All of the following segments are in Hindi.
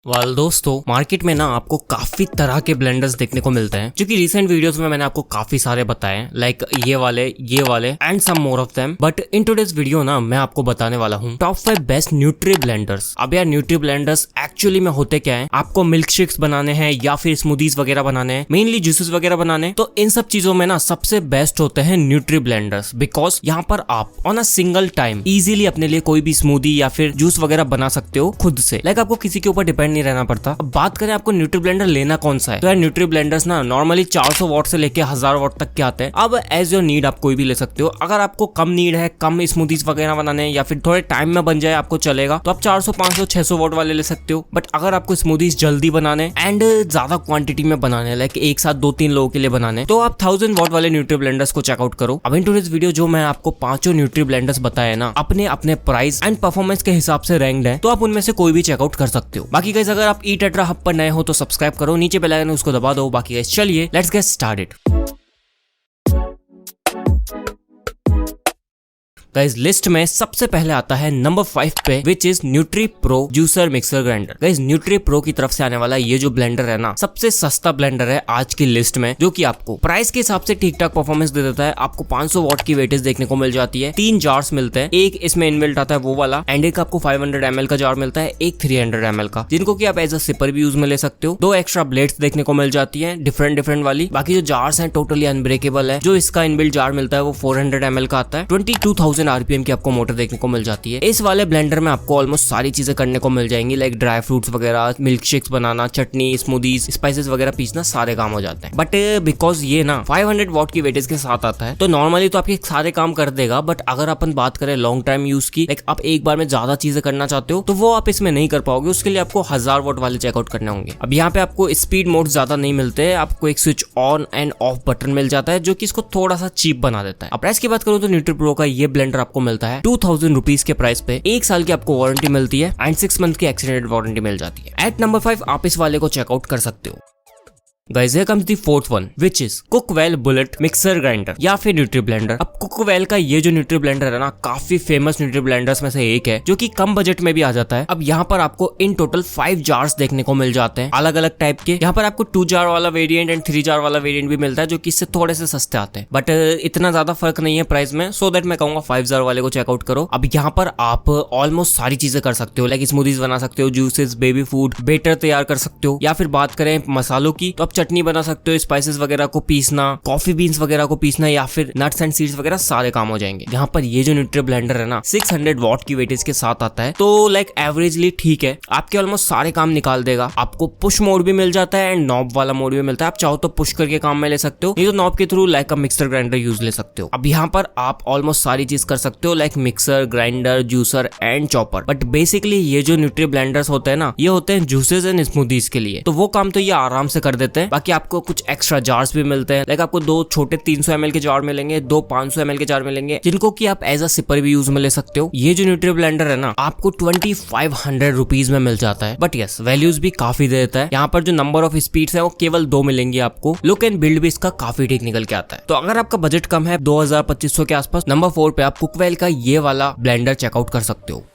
दोस्तों मार्केट में ना आपको काफी तरह के ब्लेंडर्स देखने को मिलते हैं, जो कि रिसेंट वीडियोस में मैंने आपको काफी सारे बताए हैं, लाइक ये वाले and some more of them. But in today's video ना मैं आपको बताने वाला हूँ टॉप 5 बेस्ट न्यूट्री ब्लेंडर्स। अब यार न्यूट्री ब्लेंडर्स एक्चुअली में होते क्या है, आपको मिल्क शेक्स बनाने हैं या फिर स्मूदीज वगैरह बनाने हैं, मेनली जूसेस वगैरह बनाने, तो इन सब चीजों में ना सबसे बेस्ट होते हैं न्यूट्री ब्लेंडर्स। बिकॉज यहाँ पर आप on a single time easily अपने लिए कोई भी स्मूदी या फिर जूस वगैरह बना सकते हो खुद से, लाइक आपको किसी के ऊपर डिपेंड नहीं रहना पड़ता। अब बात करें आपको न्यूट्री ब्लेंडर लेना कौन सा है, तो यार न्यूट्री ब्लेंडर्स ना नॉर्मली 400 वॉट से लेके 1000 वॉट तक के आते हैं। अब एज योर नीड आप कोई भी ले सकते हो। अगर आपको कम नीड है, कम स्मूदीज वगैरह बनाने या फिर थोड़े टाइम में बन जाए आपको चलेगा, तो आप 400 500 600 वॉट वाले ले सकते हो। बट अगर आपको स्मूदीज जल्दी बनाने एंड ज्यादा क्वांटिटी में बनाने, लाइक एक साथ 2-3 लोगों के लिए बनाने, तो आप 1000 वॉट वाले न्यूट्री ब्लेंडर्स को चेकआउट करो। अब इन टुडेस वीडियो जो मैं आपको पांचों न्यूट्री ब्लेंडर्स बताए ना, अपने अपने प्राइस एंड परफॉर्मेंस के हिसाब से रैंक्ड है, तो आप उनमें से कोई भी चेकआउट कर सकते हो। बाकी गाइस अगर आप ईटेट्रा हब पर नए हो तो सब्सक्राइब करो, नीचे बेल आइकन उसको दबा दो। बाकी गाइस चलिए let's get started. Guys list में सबसे पहले आता है नंबर 5 पे, which is nutri pro juicer mixer grinder. Guys nutri pro की तरफ से आने वाला ये जो ब्लेंडर है ना, सबसे सस्ता ब्लेंडर है आज की लिस्ट में, जो कि आपको प्राइस के हिसाब से ठीक ठाक परफॉर्मेंस दे देता है। आपको 500 वॉट की वेटेज देखने को मिल जाती है, 3 जार्स मिलते हैं, एक इसमें इनबिल्ट आता है वो वाला, एंड एक आपको 500 ml का जार मिलता है, एक 300 ml का, जिनको कि आप एज अ सिपर भी यूज में ले सकते हो। 2 एक्स्ट्रा ब्लेड्स देखने को मिल जाती है डिफरेंट वाली। बाकी जो जार्स हैं टोटली अनब्रेकेबल है। जो इसका इनबिल्ट जार मिलता है वो 400 ml का आता है। 22,000 RPM की आपको मोटर देखने को मिल जाती है। इस वाले ब्लेंडर में आपको ऑलमोस्ट सारी चीजें करने को मिल जाएंगी, लाइक ड्राई फ्रूट्स वगैरह, मिल्क शेक्स बनाना, चटनी, स्मूदीज, स्पाइसेस वगैरह पीसना, सारे काम हो जाते हैं। बट बिकॉज ये ना 500 वॉट की वेटेज के साथ आता है, तो नॉर्मली तो आपके सारे काम कर देगा। बट अगर अपन बात करें लॉन्ग टाइम यूज की, लाइक आप एक बार में ज्यादा चीजें करना चाहते हो, तो वो आप इसमें नहीं कर पाओगे। उसके लिए आपको 1000 वॉट वाले चेकआउट करने होंगे। अब यहाँ पे आपको स्पीड मोड ज्यादा नहीं मिलते, आपको एक switch on and off button मिल जाता है, जो कि इसको थोड़ा सा चीप बना देता है। अब प्राइस की बात करूं तो न्यूट्री प्रो का ये ब्लेंडर आपको मिलता है 2000 रुपीज के प्राइस पे। 1 साल की आपको वारंटी मिलती है एंड 6 मंथ की एक्सटेंडेड वारंटी मिल जाती है। एट नंबर 5 आप इस वाले को चेकआउट कर सकते हो। Guys, here comes the fourth one, which is Cookwell bullet mixer grinder या फिर न्यूट्री ब्लेंडर। अब कुकवेल का ये जो न्यूट्री ब्लेंडर है ना, काफी फेमस न्यूट्री ब्लेंडर्स में से एक है, जो कि कम बजट में भी आ जाता है। अब यहाँ पर आपको इन टोटल 5 जार्स देखने को मिल जाते हैं, अलग अलग टाइप के। यहाँ पर आपको 2 जार वाला वेरिएंट एंड 3 जार वाला वेरिएंट भी मिलता है, जो कि इससे थोड़े से सस्ते आते हैं। बट इतना ज्यादा फर्क नहीं है प्राइस में, सो दैट मैं कहूंगा 5 जार वाले को चेकआउट करो। अब यहाँ पर आप ऑलमोस्ट सारी चीजें कर सकते हो, लाइक स्मूदीज बना सकते हो, जूसेस, बेबी फूड, बेटर तैयार कर सकते हो, या फिर बात करें मसालों की, तो आप चटनी बना सकते हो, स्पाइसेस वगैरह को पीसना, कॉफी बीन्स वगैरह को पीसना, या फिर नट्स एंड सीड्स वगैरह, सारे काम हो जाएंगे। यहाँ पर ये जो न्यूट्री ब्लेंडर है ना, 600 वॉट की वेटेज के साथ आता है, तो लाइक एवरेजली ठीक है, आपके ऑलमोस्ट सारे काम निकाल देगा। आपको पुश मोड भी मिल जाता है एंड नॉब वाला मोड भी मिलता है। आप चाहो तो पुश करके काम में ले सकते हो, नहीं तो नॉब के through like mixer grinder use ले सकते हो। अब यहाँ पर आप ऑलमोस्ट सारी चीज कर सकते हो, like mixer, grinder, juicer and chopper. But basically ये जो न्यूट्री ब्लेंडर्स होते हैं ना, ये होते हैं जूसेस एंड स्मूदीज के लिए, तो वो काम तो ये आराम से कर देते हैं। बाकी आपको कुछ एक्स्ट्रा जार्स भी मिलते हैं, लाइक आपको 2 छोटे 300 ml के जार मिलेंगे, 2 500 ml के जार मिलेंगे, जिनको कि आप एज अ सिपर भी यूज में ले सकते हो। ये जो न्यूट्री ब्लेंडर है ना, आपको 2500 रुपीज में मिल जाता है। बट यस, वैल्यूज भी काफी दे देता है। यहाँ पर जो नंबर ऑफ स्पीड्स है वो केवल 2 मिलेंगी आपको। लुक एंड बिल्ड भी इसका काफी ठीक निकल के आता है। तो अगर आपका बजट कम है 2000-2500 के आसपास, नंबर 4 पे आप कुकवेल का ये वाला ब्लेंडर चेकआउट कर सकते हो।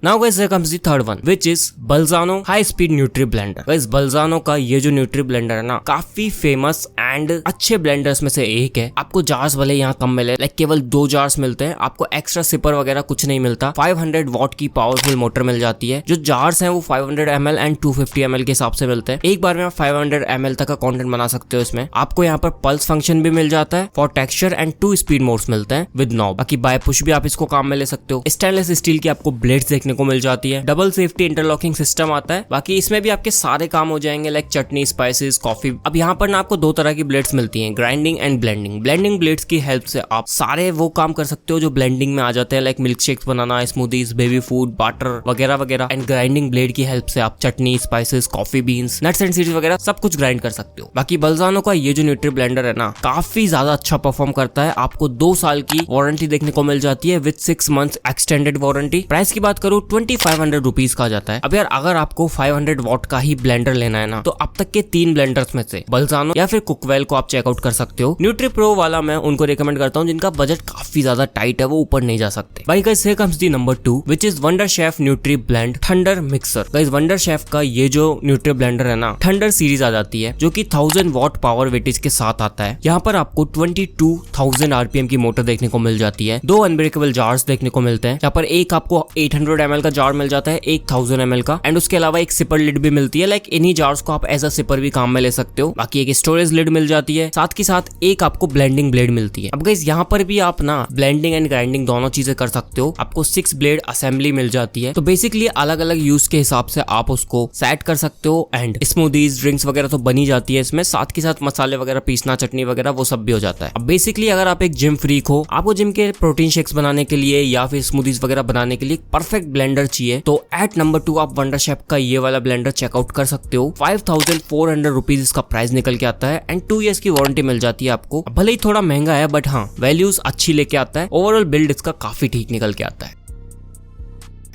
Now guys, here comes the third one, which is Balzano High Speed Nutri Blender। Guys, Balzano का ये जो न्यूट्री ब्लेंडर है ना, काफी फेमस एंड अच्छे ब्लेंडर्स में से एक है। आपको जार्स वाले यहाँ कम मिले, लाइक केवल 2 जार्स मिलते हैं, आपको एक्स्ट्रा सिपर वगैरह कुछ नहीं मिलता। 500 वॉट की पावरफुल मोटर मिल जाती है। जो जार्स हैं वो 500 ml एंड 250 ml के हिसाब से मिलते हैं। एक बार में आप 500 ml तक का कंटेंट बना सकते हो इसमें। आपको यहाँ पर पल्स फंक्शन भी मिल जाता है for texture and 2 speed modes मिलते हैं विद नॉब। बाकी बाय पुश भी आप इसको काम में ले सकते हो। स्टेनलेस स्टील की आपको ब्लेड्स देखने को मिल जाती है। डबल सेफ्टी इंटरलॉकिंग सिस्टम आता है। बाकी इसमें भी आपके सारे काम हो जाएंगे, लाइक चटनी, स्पाइसेस, कॉफी। अब यहाँ पर ना आपको 2 तरह की ब्लेड्स मिलती हैं, grinding and blending. Blending blades की हेल्प से आप सारे वो काम कर सकते हो जो ब्लेंडिंग में आ जाते हैं, like milk shakes banana, smoothies, baby food, butter वगैरह वगैरह। एंड ग्राइंडिंग ब्लेड की हेल्प से आप chutney, spices, coffee beans, nuts and seeds वगैरह सब कुछ ग्राइंड कर सकते हो। बाकी बल्जानो का ये जो न्यूट्री ब्लेंडर है ना, काफी ज्यादा अच्छा परफॉर्म करता है। आपको 2 साल की वारंटी देखने को मिल जाती है with 6 months extended warranty. Price की बात करूँ 2500 रुपीज का आ जाता है। अब यार अगर आपको 500 वॉट का ही ब्लेंडर लेना है ना, तो अब तक के 3 ब्लेंडर्स में से बल्जानो या फिर कुकवेल को आप चेकआउट कर सकते हो। न्यूट्री प्रो वाला मैं उनको रिकमेंड करता हूँ जिनका बजट काफी ज्यादा टाइट है, वो ऊपर नहीं जा सकते। भाई guys here comes the number 2 which is wonder chef nutri blend thunder mixer. Guys wonder chef का ये जो न्यूट्री ब्लेंडर है ना, थंडर सीरीज आ जाती है जो कि 1000 वॉट पावर वेटेज के साथ आता है। यहाँ पर आपको 22,000 आरपीएम की मोटर देखने को मिल जाती है। 2 अनब्रेकेबल जार्स देखने को मिलते हैं। यहाँ पर एक आपको 800 ml का जार मिल जाता है, एक 1000 ml का, एंड उसके अलावा एक सिपर लिड भी मिलती है। लाइक इन्हीं जार्स को आप एज अ सिपर भी काम में ले सकते हो। बाकी एक स्टोरेज लिड मिल जाती है, साथ के साथ एक आपको ब्लेंडिंग ब्लेड मिलती है। अब गाइस यहाँ पर भी आप ना ब्लेंडिंग एंड ग्राइंडिंग दोनों चीजें कर सकते हो। आपको 6 ब्लेड असेंबली मिल जाती है। तो बेसिकली अलग अलग यूज के हिसाब से आप उसको सेट कर सकते हो एंड स्मूदीज ड्रिंक्स वगैरह तो बनी जाती है इसमें। साथ के साथ मसाले वगैरह पीसना, चटनी वगैरह वो सब भी हो जाता है। अब बेसिकली अगर आप एक जिम फ्रीक हो, आपको जिम के प्रोटीन शेक्स बनाने के लिए या फिर स्मूदीज वगैरह बनाने के लिए परफेक्ट ब्लेंडर चाहिए, तो एट नंबर 2 आप वंडर शेफ का ये वाला ब्लेंडर चेकआउट कर सकते हो। 5400 रुपीज इसका प्राइस निकल के आता है एंड 2 ईयर्स की वारंटी मिल जाती है आपको। भले ही थोड़ा महंगा है बट हाँ वैल्यूज अच्छी लेके आता है। ओवरऑल बिल्ड इसका काफी ठीक निकल के आता है।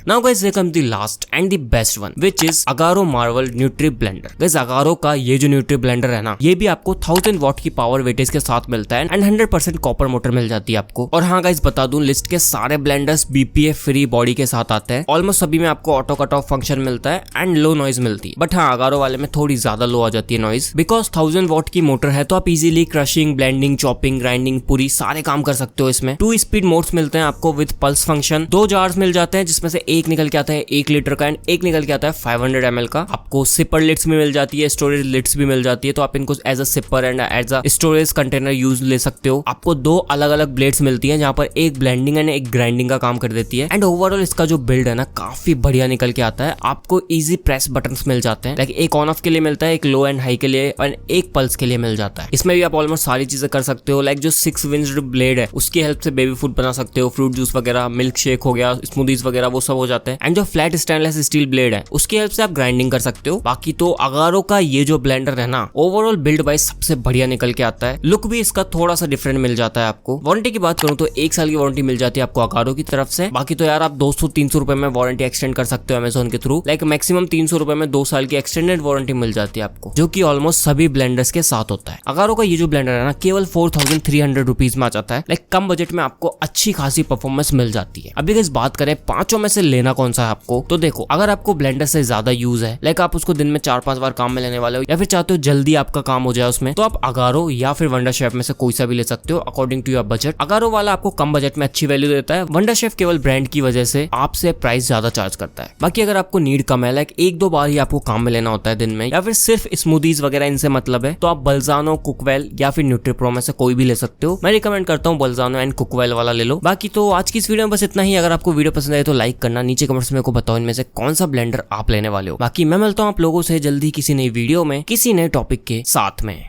Now guys here comes the last and the best one which is Agaro Marvel Nutri Blender। guys Agaro का ये जो न्यूट्री ब्लेंडर है ना, ये भी आपको 1000 वॉट की पावर वेटेज के साथ मिलता है एंड 100% कॉपर मोटर मिल जाती है आपको। और हाँ गाइस बता दूं, लिस्ट के सारे ब्लेंडर्स बीपीएफ फ्री बॉडी के साथ आते हैं। ऑलमोस्ट सभी में आपको ऑटो कट ऑफ फंक्शन मिलता है एंड लो नॉइज मिलती है। बट हाँ Agaro वाले में थोड़ी ज्यादा लो आ जाती है नॉइज, बिकॉज 1000 वॉट की मोटर है तो आप easily crushing, blending, chopping, grinding पूरी सारे काम कर सकते हो इसमें। 2 स्पीड मोड्स मिलते हैं आपको विद पल्स फंक्शन। 2 जार्स मिल जाते हैं जिसमें से एक निकल के आता है 1 लीटर का एंड एक निकल के आता है 500 ml का। आपको सिपर लिड्स भी मिल जाती है, स्टोरेज लिड्स भी मिल जाती है, तो आप इनको as a sipper and as a storage container use ले सकते हो। आपको 2 अलग अलग ब्लेड्स मिलती हैं जहां पर एक ब्लेंडिंग एंड एक ग्राइंडिंग का काम कर देती है। एंड ओवरऑल इसका जो बिल्ड है ना काफी बढ़िया निकल के आता है। आपको इजी प्रेस बटन्स मिल जाते हैं, लाइक एक ऑन ऑफ के लिए मिलता है, एक लो एंड हाई के लिए और एक पल्स के लिए मिल जाता है। इसमें भी आप ऑलमोस्ट सारी चीजें कर सकते हो। लाइक जो 6 विंज्ड ब्लेड है उसकी हेल्प से बेबी फूड बना सकते हो, फ्रूट जूस वगैरह, मिल्क शेक हो गया, स्मूदीज वगैरह वो सब हो जाते हैं। एंड जो फ्लैट स्टेनलेस स्टील ब्लेड है उसकी हेल्प से आप ग्राइंडिंग कर सकते हो। बाकी तो Agaro का ये जो ब्लेंडर है ना, ओवरऑल बिल्ड वाइज सबसे बढ़िया निकल के आता है। लुक भी इसका थोड़ा सा डिफरेंट मिल जाता है आपको। वारंटी की बात करूं तो 1 साल की वारंटी मिल जाती है आपको Agaro की तरफ से। बाकी तो यार आप 200-300 रुपए में वारंटी एक्सटेंड कर सकते हो अमेजोन के थ्रू। लाइक मैक्सिमम 300 रुपए में 2 साल की एक्सटेंडेड वारंटी मिल जाती है आपको, जो की ऑलमोस्ट सभी ब्लेंडर्स के साथ होता है। Agaro का ये जो ब्लेंडर है ना केवल 4300 रुपीज में आ जाता है। लाइक कम बजट में आपको अच्छी खासी परफॉर्मेंस मिल जाती है। अभी इस बात करें पांचों में से लेना कौन सा है आपको, तो देखो अगर आपको ब्लेंडर से ज्यादा यूज है, लाइक आप उसको दिन में 4-5 बार काम में लेने वाले हो या फिर चाहते हो जल्दी आपका काम हो जाए उसमें, तो आप Agaro या फिर वंडर शेफ में से कोई सा भी ले सकते हो according to your budget. Agaro वाला आपको कम बजट में अच्छी वैल्यू देता है। वंडर शेफ केवल ब्रांड की वजह से आपसे प्राइस ज्यादा चार्ज करता है। बाकी अगर आपको नीड कम है, लाइक 1-2 बार ही आपको काम में लेना होता है दिन में, या फिर सिर्फ स्मूदीज वगैरह इनसे मतलब है, तो आप बल्जानो, कुकवेल या फिर न्यूट्री प्रो में से कोई भी ले सकते हो। मैं रिकमेंड करता हूँ बल्जानो एंड कुकवेल वाला ले लो। बाकी तो आज की इस वीडियो में बस इतना ही। अगर आपको वीडियो पसंद आए तो लाइक करना, नीचे कमेंट्स में मेरे को बताओ इनमें से कौन सा ब्लेंडर आप लेने वाले हो। बाकी मैं मिलता हूँ आप लोगों से जल्दी किसी नई वीडियो में किसी नए टॉपिक के साथ में।